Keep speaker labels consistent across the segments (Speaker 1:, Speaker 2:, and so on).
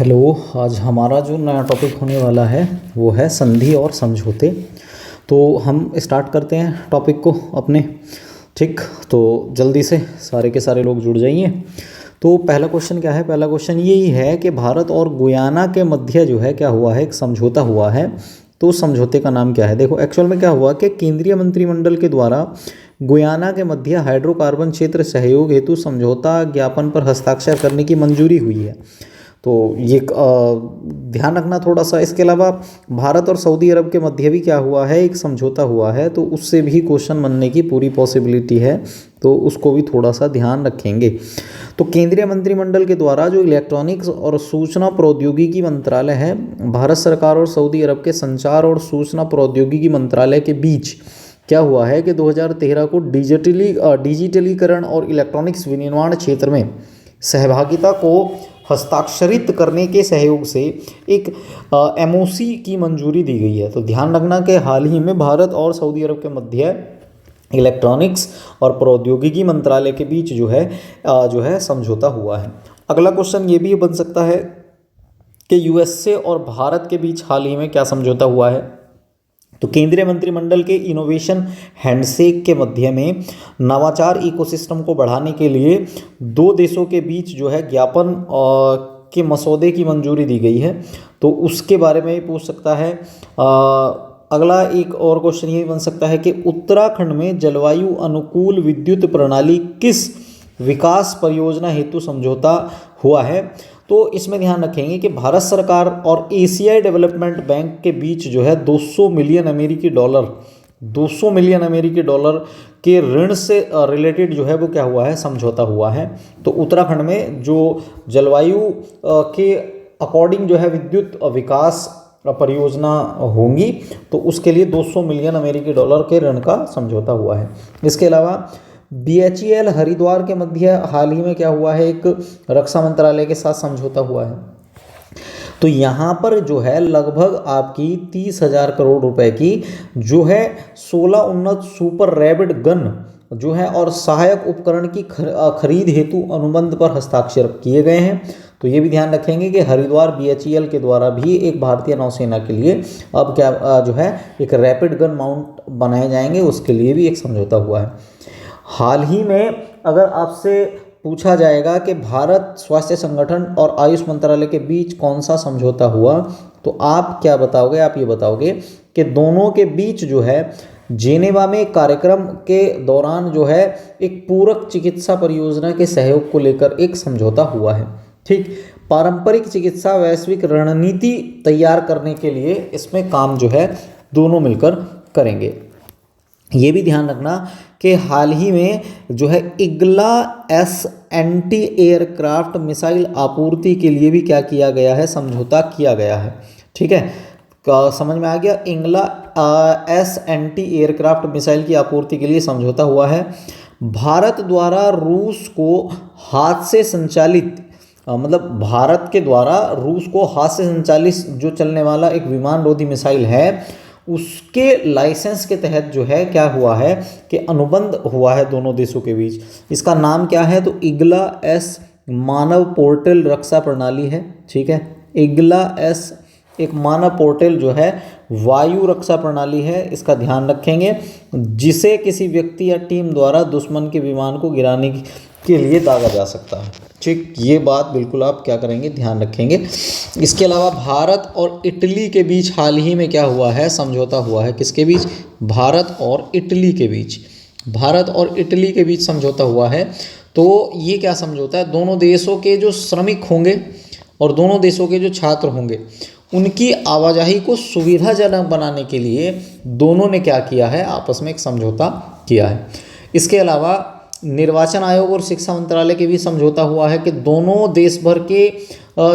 Speaker 1: Hello. आज हमारा जो नया टॉपिक होने वाला है वो है संधि और समझौते। तो हम स्टार्ट करते हैं टॉपिक को अपने। ठीक, तो जल्दी से सारे के सारे लोग जुड़ जाइए। तो पहला क्वेश्चन क्या है? पहला क्वेश्चन यही है कि भारत और गुयाना के मध्य जो है क्या हुआ है, एक समझौता हुआ है। तो समझौते का नाम क्या है? देखो, एक्चुअल में क्या हुआ कि केंद्रीय मंत्रिमंडल के द्वारा गुयाना के मध्य हाइड्रोकार्बन क्षेत्र सहयोग हेतु समझौता ज्ञापन पर हस्ताक्षर करने की मंजूरी हुई है। तो ये ध्यान रखना थोड़ा सा। इसके अलावा भारत और सऊदी अरब के मध्य भी क्या हुआ है, एक समझौता हुआ है। तो उससे भी क्वेश्चन बनने की पूरी पॉसिबिलिटी है, तो उसको भी थोड़ा सा ध्यान रखेंगे। तो केंद्रीय मंत्रिमंडल के द्वारा जो इलेक्ट्रॉनिक्स और सूचना प्रौद्योगिकी मंत्रालय है, भारत सरकार और सऊदी अरब के संचार और सूचना प्रौद्योगिकी मंत्रालय के बीच क्या हुआ है कि 2013 को डिजिटलीकरण और इलेक्ट्रॉनिक्स विनिर्माण क्षेत्र में सहभागिता को हस्ताक्षरित करने के सहयोग से एक एमओसी की मंजूरी दी गई है। तो ध्यान रखना कि हाल ही में भारत और सऊदी अरब के मध्य इलेक्ट्रॉनिक्स और प्रौद्योगिकी मंत्रालय के बीच जो है समझौता हुआ है। अगला क्वेश्चन ये भी बन सकता है कि यूएसए और भारत के बीच हाल ही में क्या समझौता हुआ है। तो केंद्रीय मंत्रिमंडल के इनोवेशन हैंडशेक के मध्य में नवाचार इकोसिस्टम को बढ़ाने के लिए दो देशों के बीच जो है ज्ञापन के मसौदे की मंजूरी दी गई है। तो उसके बारे में ही पूछ सकता है। अगला एक और क्वेश्चन ये बन सकता है कि उत्तराखंड में जलवायु अनुकूल विद्युत प्रणाली किस विकास परियोजना हेतु समझौता हुआ है। तो इसमें ध्यान रखेंगे कि भारत सरकार और एशियाई डेवलपमेंट बैंक के बीच जो है 200 मिलियन अमेरिकी डॉलर के ऋण से रिलेटेड जो है वो क्या हुआ है, समझौता हुआ है। तो उत्तराखंड में जो जलवायु के अकॉर्डिंग जो है विद्युत विकास परियोजना होंगी, तो उसके लिए 200 मिलियन अमेरिकी डॉलर के ऋण का समझौता हुआ है। इसके अलावा बीएचईएल हरिद्वार के मध्य हाल ही में क्या हुआ है, एक रक्षा मंत्रालय के साथ समझौता हुआ है। तो यहाँ पर जो है लगभग आपकी 30,000 करोड़ रुपए की जो है 16 उन्नत सुपर रैपिड गन जो है और सहायक उपकरण की खरीद हेतु अनुबंध पर हस्ताक्षर किए गए हैं। तो ये भी ध्यान रखेंगे कि हरिद्वार बीएचईएल के द्वारा भी एक भारतीय नौसेना के लिए अब क्या जो है एक रैपिड गन माउंट बनाए जाएंगे, उसके लिए भी एक समझौता हुआ है। हाल ही में अगर आपसे पूछा जाएगा कि भारत स्वास्थ्य संगठन और आयुष मंत्रालय के बीच कौन सा समझौता हुआ, तो आप क्या बताओगे? आप ये बताओगे कि दोनों के बीच जो है जेनेवा में कार्यक्रम के दौरान जो है एक पूरक चिकित्सा परियोजना के सहयोग को लेकर एक समझौता हुआ है। ठीक, पारंपरिक चिकित्सा वैश्विक रणनीति तैयार करने के लिए इसमें काम जो है दोनों मिलकर करेंगे। ये भी ध्यान रखना कि हाल ही में जो है Igla S anti aircraft missile आपूर्ति के लिए भी क्या किया गया है, समझौता किया गया है। ठीक है, समझ में आ गया? इंग्ला एस एंटी एयरक्राफ्ट मिसाइल की आपूर्ति के लिए समझौता हुआ है। भारत द्वारा रूस को हाथ से संचालित भारत के द्वारा रूस को हाथ से संचालित जो चलने वाला एक विमान रोधी मिसाइल है, उसके लाइसेंस के तहत जो है क्या हुआ है कि अनुबंध हुआ है दोनों देशों के बीच। इसका नाम क्या है? तो इग्ला एस मानव पोर्टल रक्षा प्रणाली है। ठीक है, इग्ला एस एक मानव पोर्टल जो है वायु रक्षा प्रणाली है, इसका ध्यान रखेंगे, जिसे किसी व्यक्ति या टीम द्वारा दुश्मन के विमान को गिराने के लिए दागा जा सकता है। ठीक, ये बात बिल्कुल आप क्या करेंगे, ध्यान रखेंगे। इसके अलावा भारत और इटली के बीच हाल ही में क्या हुआ है, समझौता हुआ है। किसके बीच? भारत और इटली के बीच। भारत और इटली के बीच समझौता हुआ है। तो ये क्या समझौता है? दोनों देशों के जो श्रमिक होंगे और दोनों देशों के जो छात्र होंगे, उनकी आवाजाही को सुविधाजनक बनाने के लिए दोनों ने क्या किया है, आपस में एक समझौता किया है। इसके अलावा निर्वाचन आयोग और शिक्षा मंत्रालय के भी समझौता हुआ है कि दोनों देश भर के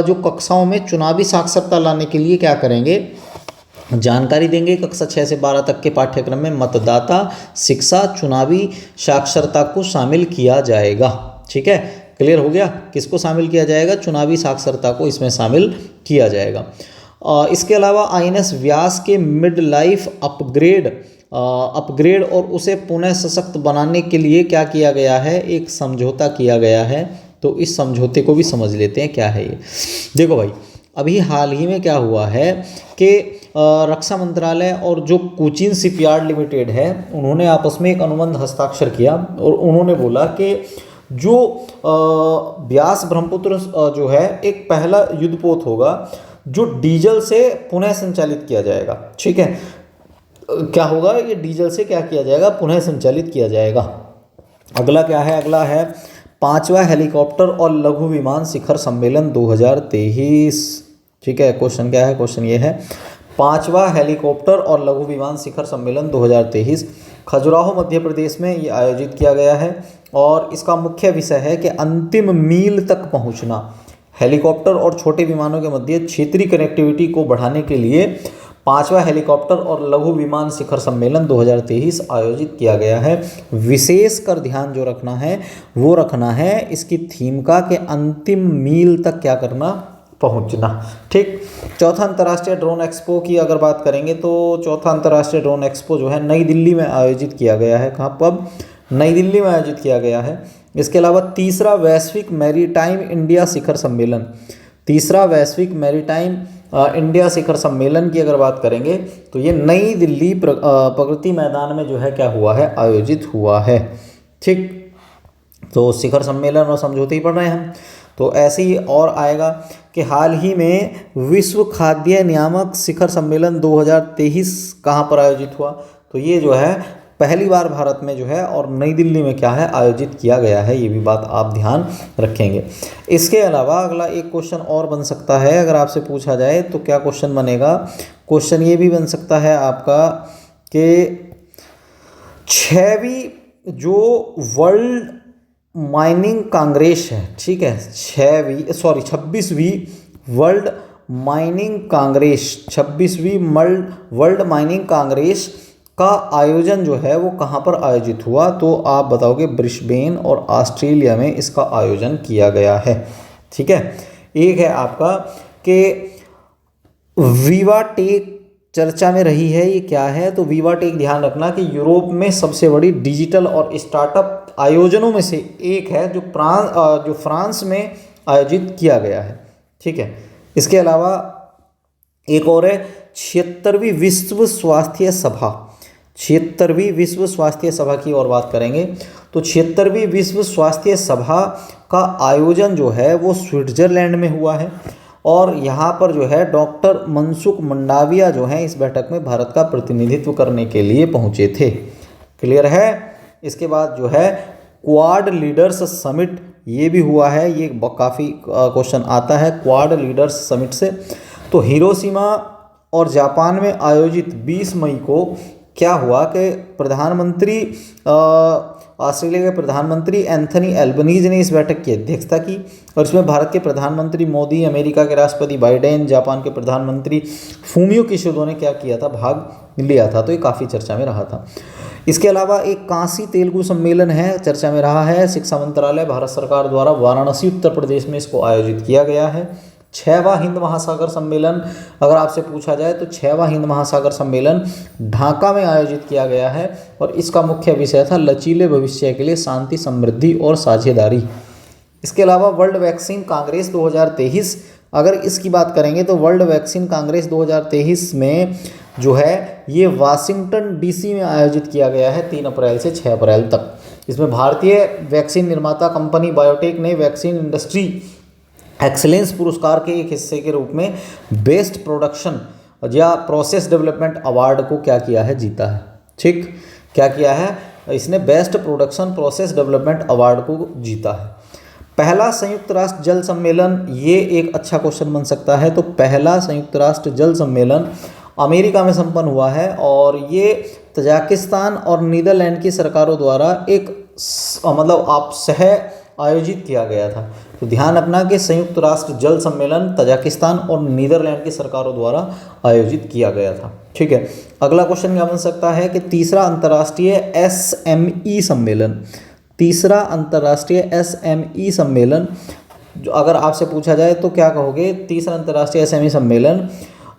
Speaker 1: जो कक्षाओं में चुनावी साक्षरता लाने के लिए क्या करेंगे, जानकारी देंगे। कक्षा 6 से 12 तक के पाठ्यक्रम में मतदाता शिक्षा चुनावी साक्षरता को शामिल किया जाएगा। ठीक है, क्लियर हो गया? किसको शामिल किया जाएगा? चुनावी साक्षरता को इसमें शामिल किया जाएगा। इसके अलावा आईएनएस व्यास के मिड लाइफ अपग्रेड और उसे पुनः सशक्त बनाने के लिए क्या किया गया है, एक समझौता किया गया है। तो इस समझौते को भी समझ लेते हैं क्या है ये। देखो भाई, अभी हाल ही में क्या हुआ है कि रक्षा मंत्रालय और जो कोचीन शिपयार्ड लिमिटेड है उन्होंने आपस में एक अनुबंध हस्ताक्षर किया और उन्होंने बोला कि जो ब्यास ब्रह्मपुत्र जो है एक पहला युद्धपोत होगा जो डीजल से पुनः संचालित किया जाएगा। ठीक है, क्या होगा, ये डीजल से क्या किया जाएगा, पुनः संचालित किया जाएगा। अगला क्या है, अगला है 5वां हेलीकॉप्टर और लघु विमान शिखर सम्मेलन 2023। ठीक है, क्वेश्चन क्या है, क्वेश्चन ये है 5वां हेलीकॉप्टर और लघु विमान शिखर सम्मेलन 2023 खजुराहो मध्य प्रदेश में ये आयोजित किया गया है और इसका मुख्य विषय है कि अंतिम मील तक पहुंचना। हेलीकॉप्टर और छोटे विमानों के मध्य क्षेत्रीय कनेक्टिविटी को बढ़ाने के लिए 5वां हेलीकॉप्टर और लघु विमान शिखर सम्मेलन 2023 आयोजित किया गया है। विशेष कर ध्यान जो रखना है वो रखना है इसकी थीम का कि अंतिम मील तक क्या करना, पहुंचना। ठीक, चौथा अंतर्राष्ट्रीय ड्रोन एक्सपो की अगर बात करेंगे तो चौथा अंतर्राष्ट्रीय ड्रोन एक्सपो जो है नई दिल्ली में आयोजित किया गया है। कहाँ पर, नई दिल्ली में आयोजित किया गया है। इसके अलावा तीसरा वैश्विक मैरीटाइम इंडिया शिखर सम्मेलन, तीसरा वैश्विक मैरीटाइम इंडिया शिखर सम्मेलन की अगर बात करेंगे तो ये नई दिल्ली प्रगति मैदान में जो है क्या हुआ है, आयोजित हुआ है। ठीक, तो शिखर सम्मेलन और समझौते ही पढ़ रहे हैं हम। तो ऐसे ही और आएगा कि हाल ही में विश्व खाद्य नियामक शिखर सम्मेलन 2023 कहाँ पर आयोजित हुआ, तो ये जो है पहली बार भारत में जो है और नई दिल्ली में क्या है, आयोजित किया गया है। ये भी बात आप ध्यान रखेंगे। इसके अलावा अगला एक क्वेश्चन और बन सकता है, अगर आपसे पूछा जाए तो क्या क्वेश्चन बनेगा, क्वेश्चन ये भी बन सकता है आपका कि 6वीं जो वर्ल्ड माइनिंग कांग्रेस है, ठीक है, 26वीं वर्ल्ड माइनिंग कांग्रेस, 26वीं वर्ल्ड माइनिंग कांग्रेस का आयोजन जो है वो कहाँ पर आयोजित हुआ, तो आप बताओगे ब्रिस्बेन और ऑस्ट्रेलिया में इसका आयोजन किया गया है। ठीक है, एक है आपका कि विवाटेक चर्चा में रही है, ये क्या है, तो विवाटेक ध्यान रखना कि यूरोप में सबसे बड़ी डिजिटल और स्टार्टअप आयोजनों में से एक है जो फ्रांस में आयोजित किया गया है। ठीक है, इसके अलावा एक और है 76वीं विश्व स्वास्थ्य सभा, 76वीं विश्व स्वास्थ्य सभा की और बात करेंगे तो 76वीं विश्व स्वास्थ्य सभा का आयोजन जो है वो स्विट्जरलैंड में हुआ है और यहाँ पर जो है डॉक्टर मनसुख मंडाविया जो हैं इस बैठक में भारत का प्रतिनिधित्व करने के लिए पहुँचे थे। क्लियर है। इसके बाद जो है क्वाड लीडर्स समिट, ये भी हुआ है, ये काफ़ी क्वेश्चन आता है क्वाड लीडर्स समिट से। तो हिरोशिमा और जापान में आयोजित 20 मई को क्या हुआ कि प्रधानमंत्री ऑस्ट्रेलिया के प्रधानमंत्री एंथनी एल्बनीज ने इस बैठक की अध्यक्षता की और इसमें भारत के प्रधानमंत्री मोदी, अमेरिका के राष्ट्रपति बाइडेन, जापान के प्रधानमंत्री फूमियो किशिदा ने क्या किया था, भाग लिया था। तो ये काफ़ी चर्चा में रहा था। इसके अलावा एक काशी तेलुगु सम्मेलन है, चर्चा में रहा है। शिक्षा मंत्रालय भारत सरकार द्वारा वाराणसी उत्तर प्रदेश में इसको आयोजित किया गया है। 6वां हिंद महासागर सम्मेलन, अगर आपसे पूछा जाए तो 6वां हिंद महासागर सम्मेलन ढाका में आयोजित किया गया है और इसका मुख्य विषय था लचीले भविष्य के लिए शांति, समृद्धि और साझेदारी। इसके अलावा वर्ल्ड वैक्सीन कांग्रेस 2023, अगर इसकी बात करेंगे तो वर्ल्ड वैक्सीन कांग्रेस 2023 में जो है ये वाशिंगटन डीसी में आयोजित किया गया है 3 अप्रैल से 6 अप्रैल तक। इसमें भारतीय वैक्सीन निर्माता कंपनी बायोटेक ने वैक्सीन इंडस्ट्री एक्सीलेंस पुरस्कार के एक हिस्से के रूप में बेस्ट प्रोडक्शन या प्रोसेस डेवलपमेंट अवार्ड को क्या किया है, जीता है। ठीक, क्या किया है इसने, best production process development award को जीता है। पहला संयुक्त राष्ट्र जल सम्मेलन, ये एक अच्छा क्वेश्चन बन सकता है। तो पहला संयुक्त राष्ट्र जल सम्मेलन अमेरिका में संपन्न हुआ है और ये तजाकिस्तान और नीदरलैंड की सरकारों द्वारा एक सह आयोजित किया गया था। तो ध्यान रखना कि संयुक्त राष्ट्र जल सम्मेलन तजाकिस्तान और नीदरलैंड की सरकारों द्वारा आयोजित किया गया था। ठीक है, अगला क्वेश्चन क्या बन सकता है कि तीसरा अंतर्राष्ट्रीय SME सम्मेलन, तीसरा अंतर्राष्ट्रीय SME सम्मेलन जो अगर आपसे पूछा जाए तो क्या कहोगे, तीसरा अंतर्राष्ट्रीय SME सम्मेलन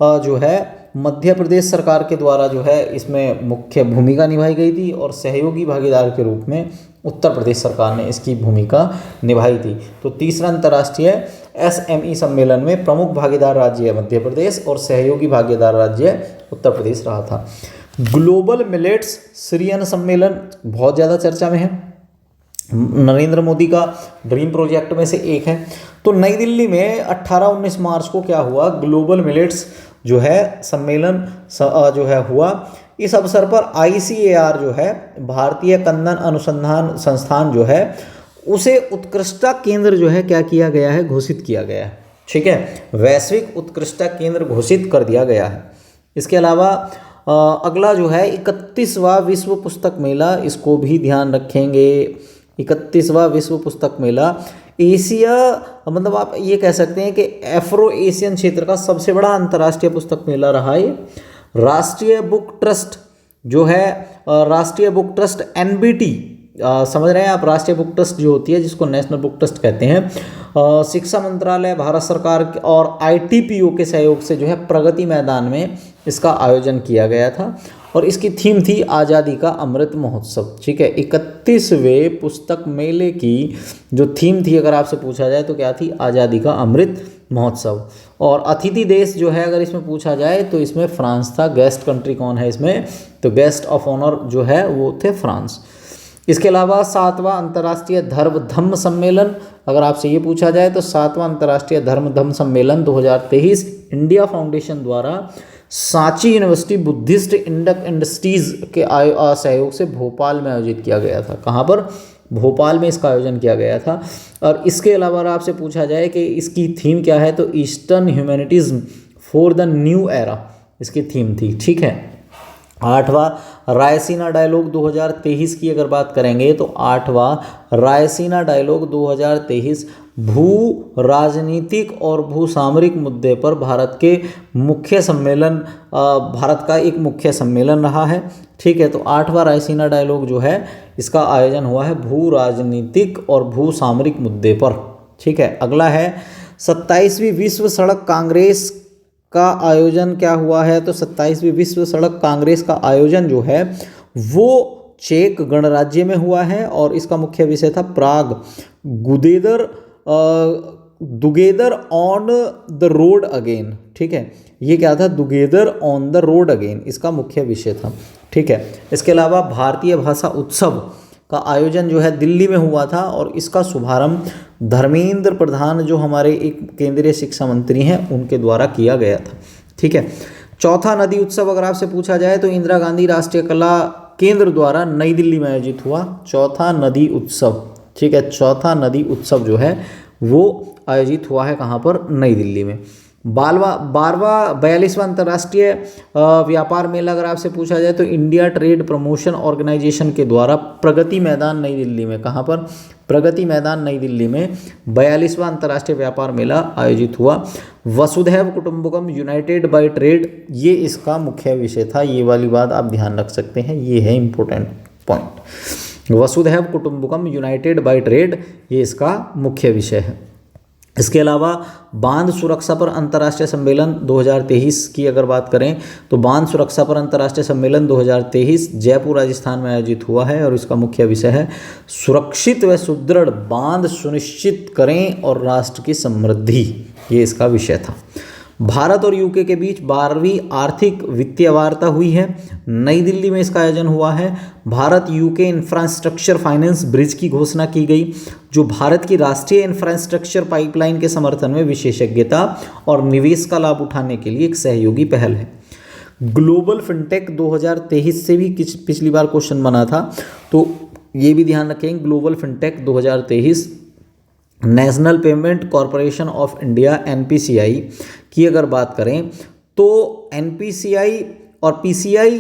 Speaker 1: जो है मध्य प्रदेश सरकार के द्वारा जो है इसमें मुख्य भूमिका निभाई गई थी और सहयोगी भागीदार के रूप में उत्तर प्रदेश सरकार ने इसकी भूमिका निभाई थी। तो तीसरा अंतर्राष्ट्रीय SME सम्मेलन में प्रमुख भागीदार राज्य है मध्य प्रदेश और सहयोगी भागीदार राज्य उत्तर प्रदेश रहा था। ग्लोबल मिलेट्स सिरियन सम्मेलन बहुत ज़्यादा चर्चा में है, नरेंद्र मोदी का ड्रीम प्रोजेक्ट में से एक है। तो नई दिल्ली में 18-19 मार्च को क्या हुआ, ग्लोबल मिलेट्स जो है सम्मेलन जो है हुआ। इस अवसर पर ICAR जो है भारतीय कन्नन अनुसंधान संस्थान जो है उसे उत्कृष्टता केंद्र जो है क्या किया गया है, घोषित किया गया है। ठीक है, वैश्विक उत्कृष्टता केंद्र घोषित कर दिया गया है। इसके अलावा अगला जो है 31वां विश्व पुस्तक मेला, इसको भी ध्यान रखेंगे। 31वां विश्व पुस्तक मेला एशिया, मतलब आप ये कह सकते हैं कि एफ्रो एशियन क्षेत्र का सबसे बड़ा अंतर्राष्ट्रीय पुस्तक मेला रहा है। राष्ट्रीय बुक ट्रस्ट जो है, राष्ट्रीय बुक ट्रस्ट NBT, समझ रहे हैं आप, राष्ट्रीय बुक ट्रस्ट जो होती है जिसको नेशनल बुक ट्रस्ट कहते हैं, शिक्षा मंत्रालय, भारत सरकार और ITPO के सहयोग से जो है प्रगति मैदान में इसका आयोजन किया गया था और इसकी थीम थी आज़ादी का अमृत महोत्सव। ठीक है, 31वें पुस्तक मेले की जो थीम थी अगर आपसे पूछा जाए तो क्या थी, आज़ादी का अमृत महोत्सव। और अतिथि देश जो है अगर इसमें पूछा जाए तो इसमें फ्रांस था। गेस्ट कंट्री कौन है इसमें, तो गेस्ट ऑफ ऑनर जो है वो थे फ्रांस। इसके अलावा 7वां अंतर्राष्ट्रीय धर्म सम्मेलन, अगर आपसे ये पूछा जाए तो 7वां अंतर्राष्ट्रीय धर्म सम्मेलन 2023 इंडिया फाउंडेशन द्वारा सांची यूनिवर्सिटी बुद्धिस्ट इंडस्ट्रीज के सहयोग से भोपाल में आयोजित किया गया था। कहाँ पर, भोपाल में इसका आयोजन किया गया था। और इसके अलावा अगर आपसे पूछा जाए कि इसकी थीम क्या है, तो eastern humanities for the new era इसकी थीम थी। ठीक है, 8वां रायसीना डायलॉग 2023 की अगर बात करेंगे तो 8वां रायसीना डायलॉग 2023 भू राजनीतिक और भू सामरिक मुद्दे पर भारत के मुख्य सम्मेलन, भारत का एक मुख्य सम्मेलन रहा है। ठीक है, तो 8वां रायसीना डायलॉग जो है इसका आयोजन हुआ है भू राजनीतिक और भू सामरिक मुद्दे पर। ठीक है, अगला है 27वीं विश्व सड़क कांग्रेस का आयोजन क्या हुआ है, तो 27वीं विश्व सड़क कांग्रेस का आयोजन जो है वो चेक गणराज्य में हुआ है और इसका मुख्य विषय था Prague together on the road again. ठीक है, ये क्या था, together on the road again इसका मुख्य विषय था। ठीक है, इसके अलावा भारतीय भाषा उत्सव का आयोजन जो है दिल्ली में हुआ था और इसका शुभारंभ धर्मेंद्र प्रधान जो हमारे एक केंद्रीय शिक्षा मंत्री हैं उनके द्वारा किया गया था। ठीक है, चौथा नदी उत्सव अगर आपसे पूछा जाए तो इंदिरा गांधी राष्ट्रीय कला केंद्र द्वारा नई दिल्ली में आयोजित हुआ चौथा नदी उत्सव। ठीक है, चौथा नदी उत्सव जो है वो आयोजित हुआ है कहाँ पर, नई दिल्ली में। 42वां अंतर्राष्ट्रीय व्यापार मेला अगर आपसे पूछा जाए तो इंडिया ट्रेड प्रमोशन ऑर्गेनाइजेशन के द्वारा प्रगति मैदान नई दिल्ली में, कहाँ पर, प्रगति मैदान नई दिल्ली में 42वां अंतर्राष्ट्रीय व्यापार मेला आयोजित हुआ। वसुधैव कुटुंबकम यूनाइटेड बाय ट्रेड, ये इसका मुख्य विषय था। ये वाली बात आप ध्यान रख सकते हैं, ये है इंपॉर्टेंट पॉइंट। वसुधैव कुटुंबकम यूनाइटेड बाय ट्रेड ये इसका मुख्य विषय है। इसके अलावा बांध सुरक्षा पर अंतर्राष्ट्रीय सम्मेलन 2023 की अगर बात करें तो बांध सुरक्षा पर अंतर्राष्ट्रीय सम्मेलन 2023 जयपुर राजस्थान में आयोजित हुआ है और इसका मुख्य विषय है सुरक्षित व सुदृढ़ बांध सुनिश्चित करें और राष्ट्र की समृद्धि, ये इसका विषय था। भारत और यूके के बीच 12वीं आर्थिक वित्तीय वार्ता हुई है, नई दिल्ली में इसका आयोजन हुआ है। Bharat UK infrastructure finance bridge की घोषणा की गई जो भारत की राष्ट्रीय इंफ्रास्ट्रक्चर पाइपलाइन के समर्थन में विशेषज्ञता और निवेश का लाभ उठाने के लिए एक सहयोगी पहल है। ग्लोबल फिनटेक 2023 से भी पिछली बार क्वेश्चन बना था, तो ये भी ध्यान रखें। Global fintech 2023 national payment corporation of India NPCI की अगर बात करें तो NPCI और PCI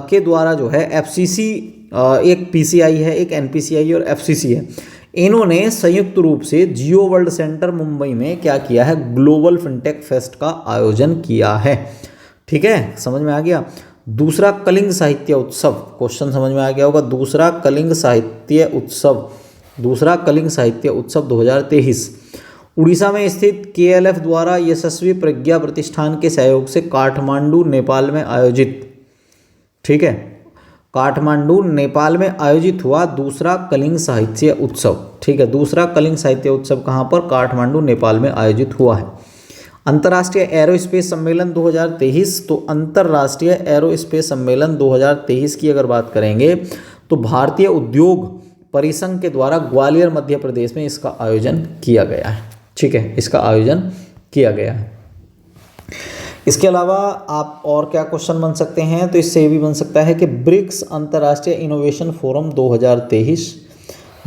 Speaker 1: के द्वारा जो है FCC, एक PCI है, एक NPCI और FCC है, इन्होंने संयुक्त रूप से जियो वर्ल्ड सेंटर मुंबई में क्या किया है, ग्लोबल फिनटेक फेस्ट का आयोजन किया है। ठीक है, समझ में आ गया। दूसरा कलिंग साहित्य उत्सव, क्वेश्चन समझ में आ गया होगा। दूसरा कलिंग साहित्य उत्सव 2023 उड़ीसा में स्थित KLF द्वारा यशस्वी प्रज्ञा प्रतिष्ठान के सहयोग से काठमांडू नेपाल में आयोजित, काठमांडू नेपाल में आयोजित हुआ दूसरा कलिंग साहित्य उत्सव। ठीक है। दूसरा कलिंग साहित्य उत्सव कहाँ पर? काठमांडू नेपाल में आयोजित हुआ है। अंतर्राष्ट्रीय एरोस्पेस सम्मेलन 2023, तो अंतर्राष्ट्रीय एरोस्पेस सम्मेलन 2023 की अगर बात करेंगे तो भारतीय उद्योग परिसंघ के द्वारा ग्वालियर मध्य प्रदेश में इसका आयोजन किया गया है। ठीक है, इसका आयोजन किया गया है। इसके अलावा आप और क्या क्वेश्चन बन सकते हैं? तो इससे ये भी बन सकता है कि ब्रिक्स अंतर्राष्ट्रीय इनोवेशन फोरम 2023,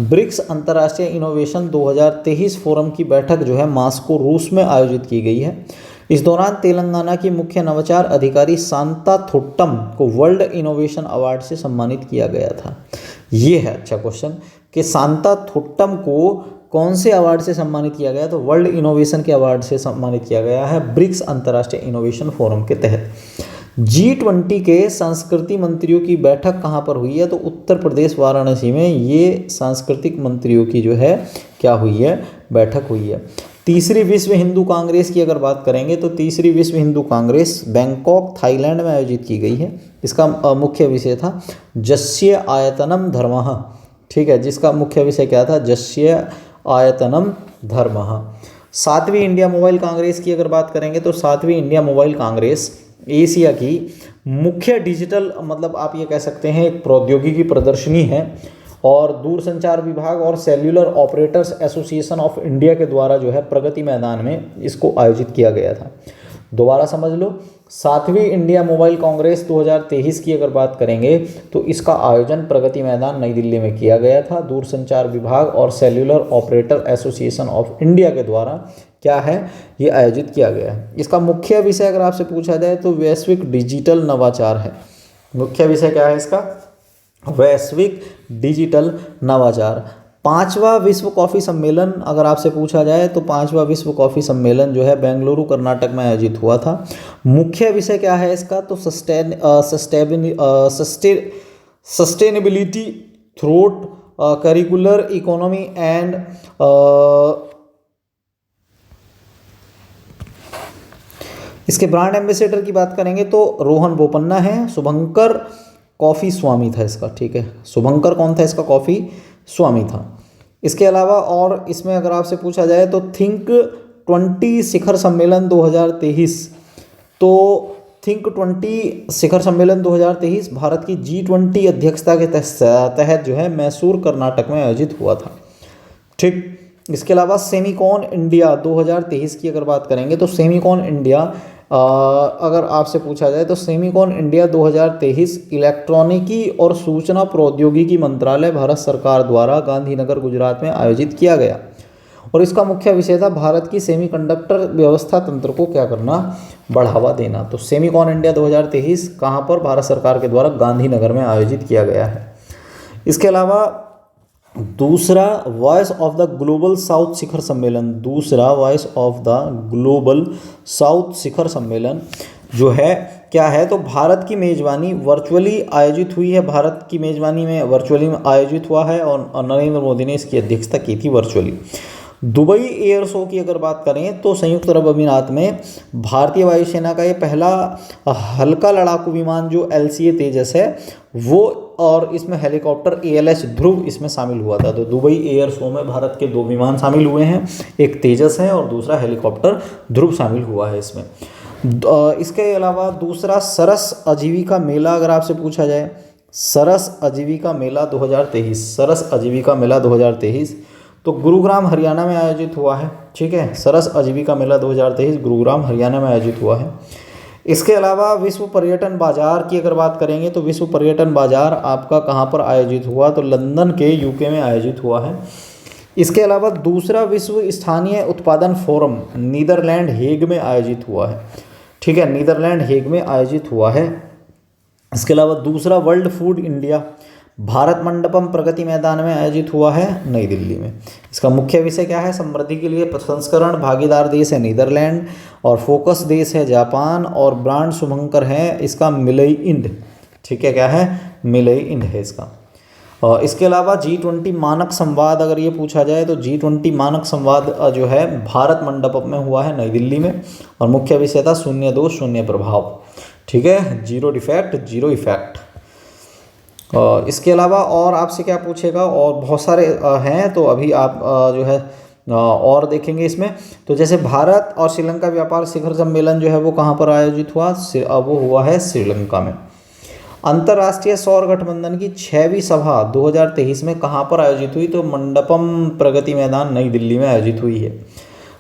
Speaker 1: ब्रिक्स अंतर्राष्ट्रीय इनोवेशन 2023 फोरम की बैठक जो है मास्को रूस में आयोजित की गई है। इस दौरान तेलंगाना की मुख्य नवाचार अधिकारी शांता थोट्टम को वर्ल्ड इनोवेशन अवार्ड से सम्मानित किया गया था। ये है अच्छा क्वेश्चन कि शांता थोट्टम को कौन से अवार्ड से सम्मानित किया गया? तो वर्ल्ड इनोवेशन के अवार्ड से सम्मानित किया गया है ब्रिक्स अंतर्राष्ट्रीय इनोवेशन फोरम के तहत। G20 के संस्कृति मंत्रियों की बैठक कहाँ पर हुई है? तो उत्तर प्रदेश वाराणसी में ये सांस्कृतिक मंत्रियों की जो है क्या हुई है? बैठक हुई है। तीसरी विश्व हिंदू कांग्रेस की अगर बात करेंगे तो तीसरी विश्व हिंदू कांग्रेस बैंकॉक थाईलैंड में आयोजित की गई है। इसका मुख्य विषय था जस्य आयतनम धर्मः। ठीक है, जिसका मुख्य विषय क्या था? जस्य आयतनम धर्मः। सातवीं इंडिया मोबाइल कांग्रेस की अगर बात करेंगे तो सातवीं इंडिया मोबाइल कांग्रेस एशिया की मुख्य डिजिटल, मतलब आप ये कह सकते हैं एक प्रौद्योगिकी प्रदर्शनी है, और दूरसंचार विभाग और cellular operators association of India के द्वारा जो है प्रगति मैदान में इसको आयोजित किया गया था। दोबारा समझ लो, सातवीं इंडिया मोबाइल कांग्रेस 2023 की अगर बात करेंगे तो इसका आयोजन प्रगति मैदान नई दिल्ली में किया गया था। दूरसंचार विभाग और cellular operator association of India के द्वारा क्या है? ये आयोजित किया गया है। इसका मुख्य विषय अगर आपसे पूछा जाए तो वैश्विक डिजिटल नवाचार है। मुख्य विषय क्या है इसका? वैश्विक डिजिटल नवाचार। पांचवा विश्व कॉफ़ी सम्मेलन अगर आपसे पूछा जाए तो पांचवा विश्व कॉफ़ी सम्मेलन जो है बेंगलुरु कर्नाटक में आयोजित हुआ था। मुख्य विषय क्या है इसका? तो सस्टेनेबिलिटी थ्रूट करिकुलर इकोनॉमी एंड इसके ब्रांड एम्बेसडर की बात करेंगे तो रोहन बोपन्ना है। शुभंकर कॉफ़ी स्वामी था इसका। ठीक है, शुभंकर कौन था इसका? कॉफ़ी स्वामी था। इसके अलावा और इसमें अगर आपसे पूछा जाए तो थिंक 20 शिखर सम्मेलन 2023, तो थिंक 20 शिखर सम्मेलन 2023 भारत की G20 अध्यक्षता के तहत जो है मैसूर कर्नाटक में आयोजित हुआ था। ठीक, इसके अलावा सेमिकॉन इंडिया 2023 की अगर बात करेंगे तो सेमिकॉन इंडिया अगर आपसे पूछा जाए तो सेमिकॉन इंडिया 2023 इलेक्ट्रॉनिकी और सूचना प्रौद्योगिकी मंत्रालय भारत सरकार द्वारा गांधीनगर गुजरात में आयोजित किया गया, और इसका मुख्य विषय था भारत की सेमीकंडक्टर व्यवस्था तंत्र को क्या करना? बढ़ावा देना। तो सेमिकॉन इंडिया 2023 कहाँ पर? भारत सरकार के द्वारा गांधीनगर में आयोजित किया गया है। इसके अलावा दूसरा Voice of the Global South शिखर सम्मेलन, दूसरा Voice of the Global South शिखर सम्मेलन जो है क्या है? तो भारत की मेज़बानी वर्चुअली आयोजित हुई है। भारत की मेज़बानी में वर्चुअली आयोजित हुआ है और नरेंद्र मोदी ने इसकी अध्यक्षता की थी वर्चुअली। दुबई एयर शो की अगर बात करें तो संयुक्त अरब अमीरात में भारतीय वायुसेना का ये पहला हल्का लड़ाकू विमान जो LCA तेजस है वो, और इसमें हेलीकॉप्टर ALH ध्रुव इसमें शामिल हुआ था। तो दुबई एयर शो में भारत के 2 विमान शामिल हुए हैं, एक तेजस है और दूसरा हेलीकॉप्टर ध्रुव शामिल हुआ है इसमें। इसके अलावा दूसरा सरस आजीविका मेला अगर आपसे पूछा जाए, सरस आजीविका मेला 2023, सरस आजीविका मेला 2023 तो गुरुग्राम हरियाणा में आयोजित हुआ है। ठीक है, सरस आजीविका मेला 2023 गुरुग्राम हरियाणा में आयोजित हुआ है। इसके अलावा विश्व पर्यटन बाजार की अगर बात करेंगे तो विश्व पर्यटन बाजार आपका कहाँ पर आयोजित हुआ? तो लंदन के UK में आयोजित हुआ है। इसके अलावा दूसरा विश्व स्थानीय उत्पादन फोरम नीदरलैंड हेग में आयोजित हुआ है। ठीक है, नीदरलैंड हेग में आयोजित हुआ है। इसके अलावा दूसरा World Food India Bharat Mandapam Pragati Maidan में आयोजित हुआ है नई दिल्ली में। इसका मुख्य विषय क्या है? समृद्धि के लिए प्रसंस्करण। भागीदार देश है नीदरलैंड और फोकस देश है जापान, और ब्रांड शुभंकर है इसका मिलई इंड। ठीक है, क्या है? मिलई इंड है इसका। और इसके अलावा G20 मानक संवाद अगर ये पूछा जाए तो G20 मानक संवाद जो है भारत मंडपम में हुआ है नई दिल्ली में, और मुख्य विषय था शून्य दोष शून्य प्रभाव। ठीक है, जीरो डिफेक्ट जीरो इफेक्ट। इसके अलावा और आपसे क्या पूछेगा, और बहुत सारे हैं, तो अभी आप जो है और देखेंगे इसमें। तो जैसे भारत और श्रीलंका व्यापार शिखर सम्मेलन जो है वो कहाँ पर आयोजित हुआ, वो हुआ है श्रीलंका में। अंतर्राष्ट्रीय सौर गठबंधन की 6वीं सभा 2023 में कहाँ पर आयोजित हुई, तो मंडपम प्रगति मैदान नई दिल्ली में आयोजित हुई है।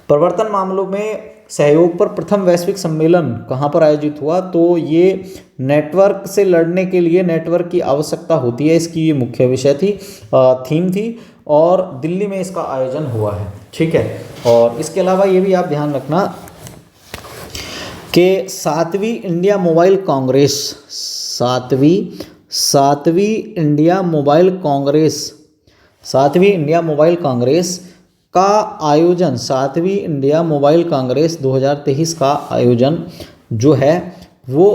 Speaker 1: प्रवर्तन मामलों में सहयोग पर प्रथम वैश्विक सम्मेलन कहाँ पर आयोजित हुआ, तो ये नेटवर्क से लड़ने के लिए नेटवर्क की आवश्यकता होती है, इसकी ये मुख्य विषय थी, थीम थी, और दिल्ली में इसका आयोजन हुआ है। ठीक है, और इसके अलावा ये भी आप ध्यान रखना कि 7वीं इंडिया मोबाइल कांग्रेस, 7वीं इंडिया मोबाइल कांग्रेस का आयोजन, 7वीं इंडिया मोबाइल कांग्रेस 2023 का आयोजन जो है वो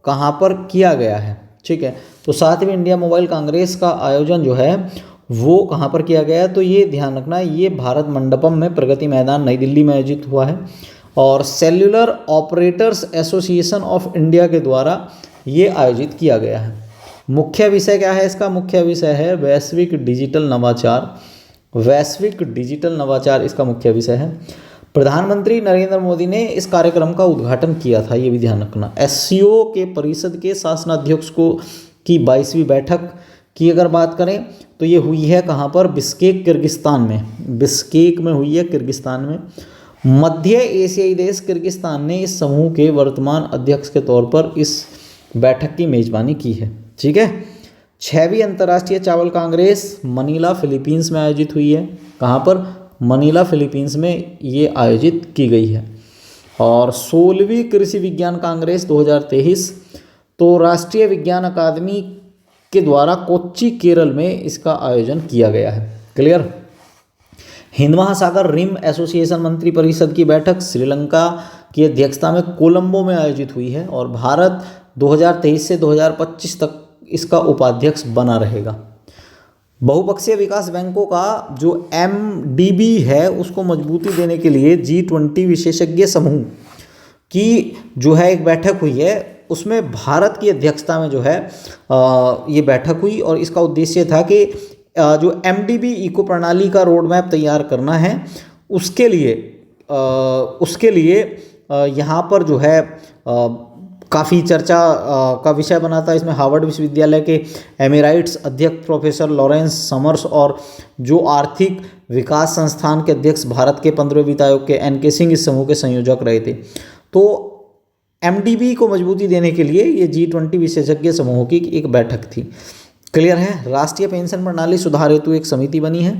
Speaker 1: कहाँ पर किया गया है। ठीक है, तो 7वीं इंडिया मोबाइल कांग्रेस का आयोजन जो है वो कहाँ पर किया गया है, तो ये ध्यान रखना, ये भारत मंडपम में प्रगति मैदान नई दिल्ली में आयोजित हुआ है, और cellular operators association of India के द्वारा ये आयोजित किया गया है। मुख्य विषय क्या है इसका, मुख्य विषय है वैश्विक डिजिटल नवाचार इसका मुख्य विषय है। प्रधानमंत्री नरेंद्र मोदी ने इस कार्यक्रम का उद्घाटन किया था, ये भी ध्यान रखना। एससीओ के परिषद के शासनाध्यक्ष की 22वीं बैठक की अगर बात करें तो ये हुई है कहाँ पर, बिश्केक में हुई है, किर्गिस्तान में। मध्य एशियाई देश किर्गिस्तान ने इस समूह के वर्तमान अध्यक्ष के तौर पर इस बैठक की मेजबानी की है। ठीक है, 6वीं अंतर्राष्ट्रीय चावल कांग्रेस मनीला फिलीपींस में आयोजित हुई है। कहाँ पर, मनीला फिलीपींस में ये आयोजित की गई है। और 16वीं कृषि विज्ञान कांग्रेस 2023 तो राष्ट्रीय विज्ञान अकादमी के द्वारा कोच्चि केरल में इसका आयोजन किया गया है। क्लियर। हिंद महासागर रिम एसोसिएशन मंत्री परिषद की बैठक श्रीलंका की अध्यक्षता में कोलंबो में आयोजित हुई है, और भारत 2023 से 2025 तक इसका उपाध्यक्ष बना रहेगा। बहुपक्षीय विकास बैंकों का जो MDB है उसको मजबूती देने के लिए G20 विशेषज्ञ समूह की जो है एक बैठक हुई है, उसमें भारत की अध्यक्षता में जो है ये बैठक हुई, और इसका उद्देश्य था कि जो MDB इको प्रणाली का रोड मैप तैयार करना है, उसके लिए यहाँ पर जो है काफ़ी चर्चा का विषय बना था। इसमें हार्वर्ड विश्वविद्यालय के एमेराइट्स अध्यक्ष प्रोफेसर लॉरेंस समर्स और जो आर्थिक विकास संस्थान के अध्यक्ष भारत के 15वें वित्त आयोग के NK सिंह इस समूह के संयोजक रहे थे। तो MDB को मजबूती देने के लिए ये G20 विशेषज्ञ समूह की एक बैठक थी। क्लियर है। राष्ट्रीय पेंशन प्रणाली सुधार हेतु एक समिति बनी है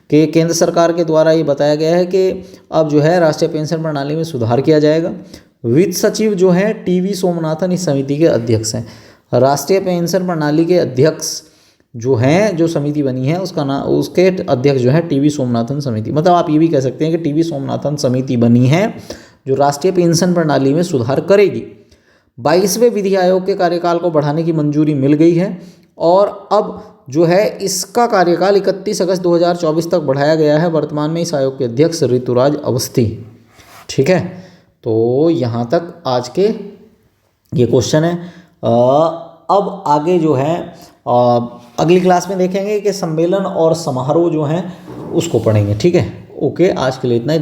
Speaker 1: कि केंद्र सरकार के द्वारा ये बताया गया है कि अब जो है राष्ट्रीय पेंशन प्रणाली में सुधार किया जाएगा। वित्त सचिव जो हैं TV सोमनाथन इस समिति के अध्यक्ष हैं। राष्ट्रीय पेंशन प्रणाली के अध्यक्ष जो हैं, जो समिति बनी है उसका नाम, उसके अध्यक्ष जो है TV सोमनाथन समिति, मतलब आप ये भी कह सकते हैं कि TV सोमनाथन समिति बनी है जो राष्ट्रीय पेंशन प्रणाली में सुधार करेगी। 22वें विधि आयोग के कार्यकाल को बढ़ाने की मंजूरी मिल गई है, और अब जो है इसका कार्यकाल 31 अगस्त 2024 तक बढ़ाया गया है। वर्तमान में इस आयोग के अध्यक्ष ऋतुराज अवस्थी। ठीक है, तो यहाँ तक आज के ये क्वेश्चन है। अब आगे जो है अगली क्लास में देखेंगे कि सम्मेलन और समारोह जो हैं उसको पढ़ेंगे। ठीक है, ओके, आज के लिए इतना ही।